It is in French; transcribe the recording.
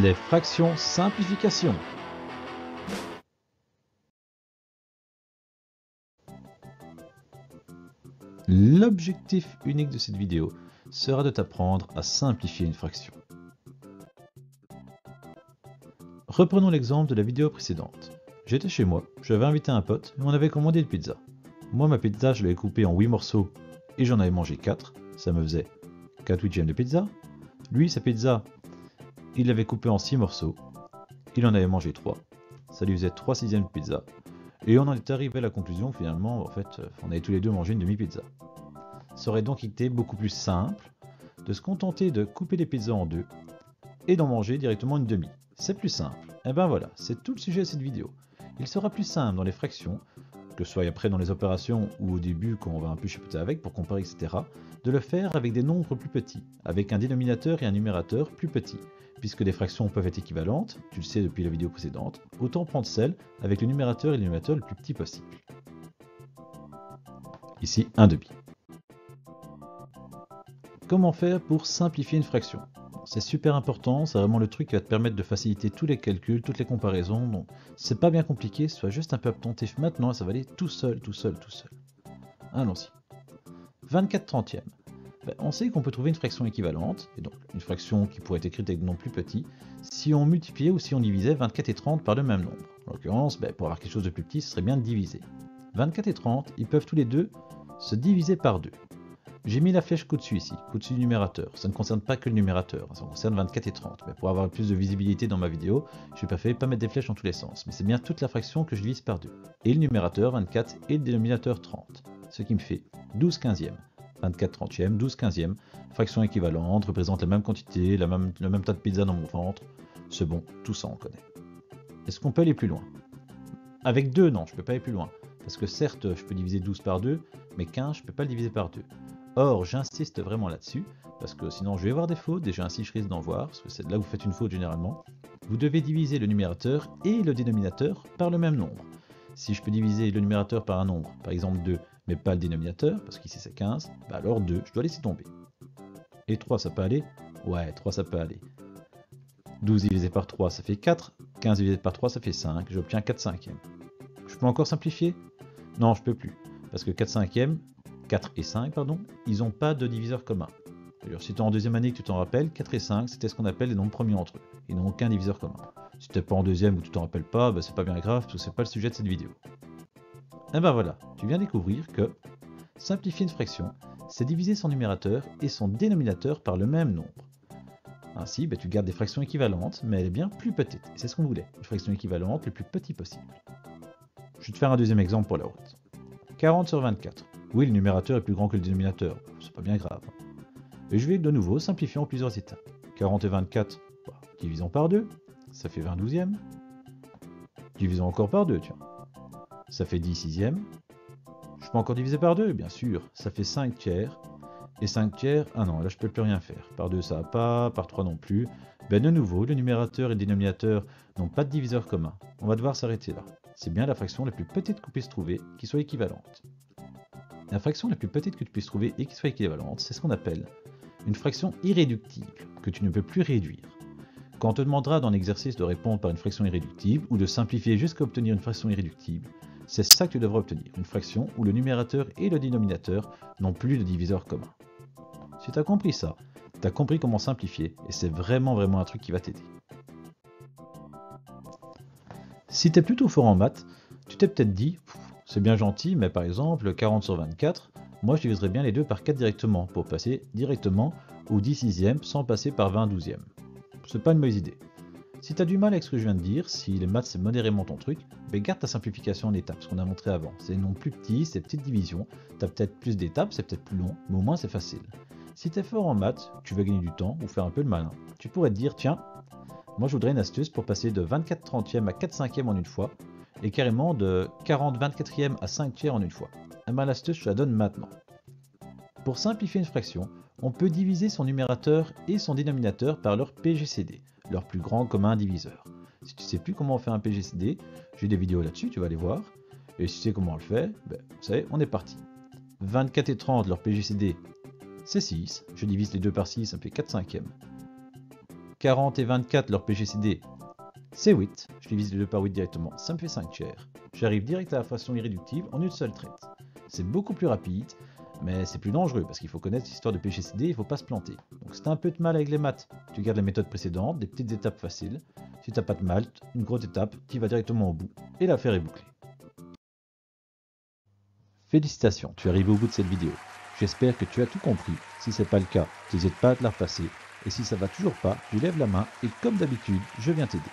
Les fractions simplification. L'objectif unique de cette vidéo sera de t'apprendre à simplifier une fraction. Reprenons l'exemple de la vidéo précédente. J'étais chez moi, j'avais invité un pote et on avait commandé une pizza. Moi, ma pizza, je l'avais coupée en 8 morceaux et j'en avais mangé 4. Ça me faisait 4 huitièmes de pizza. Lui, sa pizza, il l'avait coupée en 6 morceaux. Il en avait mangé 3. Ça lui faisait 3 sixièmes de pizza. Et on en est arrivé à la conclusion que finalement, en fait, on avait tous les deux mangé une demi-pizza. Ça aurait donc été beaucoup plus simple de se contenter de couper les pizzas en deux et d'en manger directement une demi. C'est plus simple. Et ben voilà, c'est tout le sujet de cette vidéo. Il sera plus simple dans les fractions, que ce soit après dans les opérations ou au début quand on va un peu chipoter avec pour comparer, etc., de le faire avec des nombres plus petits, avec un dénominateur et un numérateur plus petits. Puisque des fractions peuvent être équivalentes, tu le sais depuis la vidéo précédente, autant prendre celle avec le numérateur et le dénominateur le plus petit possible. Ici, un demi. Comment faire pour simplifier une fraction? C'est super important, c'est vraiment le truc qui va te permettre de faciliter tous les calculs, toutes les comparaisons. Donc, c'est pas bien compliqué, sois juste un peu attentif maintenant, ça va aller tout seul. Allons-y. 24 trentièmes. On sait qu'on peut trouver une fraction équivalente, et donc une fraction qui pourrait être écrite avec des nombres plus petits, si on multipliait ou si on divisait 24 et 30 par le même nombre. En l'occurrence, pour avoir quelque chose de plus petit, ce serait bien de diviser. 24 et 30, ils peuvent tous les deux se diviser par 2. J'ai mis la flèche qu'au-dessus ici, qu'au-dessus du numérateur. Ça ne concerne pas que le numérateur, ça concerne 24 et 30. Mais pour avoir plus de visibilité dans ma vidéo, je préfère pas mettre des flèches dans tous les sens. Mais c'est bien toute la fraction que je divise par 2. Et le numérateur 24 et le dénominateur 30. Ce qui me fait 12 quinzièmes. 24 trentièmes, 12 quinzièmes. Fraction équivalente, représente la même quantité, le même tas de pizza dans mon ventre. C'est bon, tout ça on connaît. Est-ce qu'on peut aller plus loin? Avec 2, non, je ne peux pas aller plus loin. Parce que certes, je peux diviser 12 par 2, mais 15, je ne peux pas le diviser par 2. Or, j'insiste vraiment là-dessus, parce que sinon je vais avoir des fautes, déjà ainsi je risque d'en voir, parce que c'est là où vous faites une faute généralement. Vous devez diviser le numérateur et le dénominateur par le même nombre. Si je peux diviser le numérateur par un nombre, par exemple 2, mais pas le dénominateur, parce qu'ici c'est 15, alors 2, je dois laisser tomber. Et 3, ça peut aller? Ouais, 3, ça peut aller. 12 divisé par 3, ça fait 4. 15 divisé par 3, ça fait 5. J'obtiens 4 cinquièmes. Je peux encore simplifier? Non, je peux plus. Parce que 4 cinquièmes, 4 et 5, pardon, ils n'ont pas de diviseur commun. D'ailleurs, si tu es en deuxième année que tu t'en rappelles, 4 et 5, c'était ce qu'on appelle les nombres premiers entre eux. Ils n'ont aucun diviseur commun. Si tu n'es pas en deuxième ou tu t'en rappelles pas, c'est pas bien grave, parce que c'est pas le sujet de cette vidéo. Et ben voilà, tu viens découvrir que simplifier une fraction, c'est diviser son numérateur et son dénominateur par le même nombre. Ainsi, tu gardes des fractions équivalentes, mais elle est bien plus petite. Et c'est ce qu'on voulait, une fraction équivalente le plus petit possible. Je vais te faire un deuxième exemple pour la route. 40 sur 24. Oui, le numérateur est plus grand que le dénominateur, c'est pas bien grave. Et je vais de nouveau simplifier en plusieurs étapes. 40 et 24, divisons par 2, ça fait 20 douzièmes. Divisons encore par 2, tiens. Ça fait 10 sixièmes. Je peux encore diviser par 2, bien sûr, ça fait 5 tiers. Et 5 tiers, ah non, là je peux plus rien faire. Par 2 ça va pas, par 3 non plus. De nouveau, le numérateur et le dénominateur n'ont pas de diviseur commun. On va devoir s'arrêter là. C'est bien la fraction la plus petite qu'on puisse trouver qui soit équivalente. La fraction la plus petite que tu puisses trouver et qui soit équivalente, c'est ce qu'on appelle une fraction irréductible, que tu ne peux plus réduire. Quand on te demandera dans l'exercice de répondre par une fraction irréductible, ou de simplifier jusqu'à obtenir une fraction irréductible, c'est ça que tu devras obtenir, une fraction où le numérateur et le dénominateur n'ont plus de diviseur commun. Si tu as compris ça, tu as compris comment simplifier, et c'est vraiment un truc qui va t'aider. Si tu es plutôt fort en maths, tu t'es peut-être dit, c'est bien gentil, mais par exemple, 40 sur 24, moi je diviserais bien les deux par 4 directement, pour passer directement au 10 sixième sans passer par 20 douzième. C'est pas une mauvaise idée. Si tu as du mal avec ce que je viens de dire, si les maths c'est modérément ton truc, garde ta simplification en étapes, ce qu'on a montré avant. C'est des nombres plus petits, c'est petites divisions, tu as peut-être plus d'étapes, c'est peut-être plus long, mais au moins c'est facile. Si tu es fort en maths, tu veux gagner du temps ou faire un peu le malin, tu pourrais te dire, tiens, moi je voudrais une astuce pour passer de 24 trentièmes à 4 cinquièmes en une fois, et carrément de 40 24e à 5 tiers en une fois. L'astuce, je la donne maintenant. Pour simplifier une fraction, on peut diviser son numérateur et son dénominateur par leur PGCD, leur plus grand commun diviseur. Si tu ne sais plus comment on fait un PGCD, j'ai des vidéos là-dessus, tu vas les voir. Et si tu sais comment on le fait, vous savez, on est parti. 24 et 30, leur PGCD, c'est 6. Je divise les deux par 6, ça me fait 4 cinquièmes. 40 et 24 leur PGCD, c'est 8. Je divise les deux par 8 directement, ça me fait 5 tiers. J'arrive direct à la fraction irréductible en une seule traite. C'est beaucoup plus rapide, mais c'est plus dangereux parce qu'il faut connaître l'histoire de PGCD, il ne faut pas se planter. Donc si tu as un peu de mal avec les maths, tu gardes la méthode précédente, des petites étapes faciles. Si tu n'as pas de mal, une grosse étape, tu vas directement au bout et l'affaire est bouclée. Félicitations, tu es arrivé au bout de cette vidéo. J'espère que tu as tout compris. Si ce n'est pas le cas, n'hésite pas à te la repasser. Et si ça va toujours pas, tu lèves la main et comme d'habitude, je viens t'aider.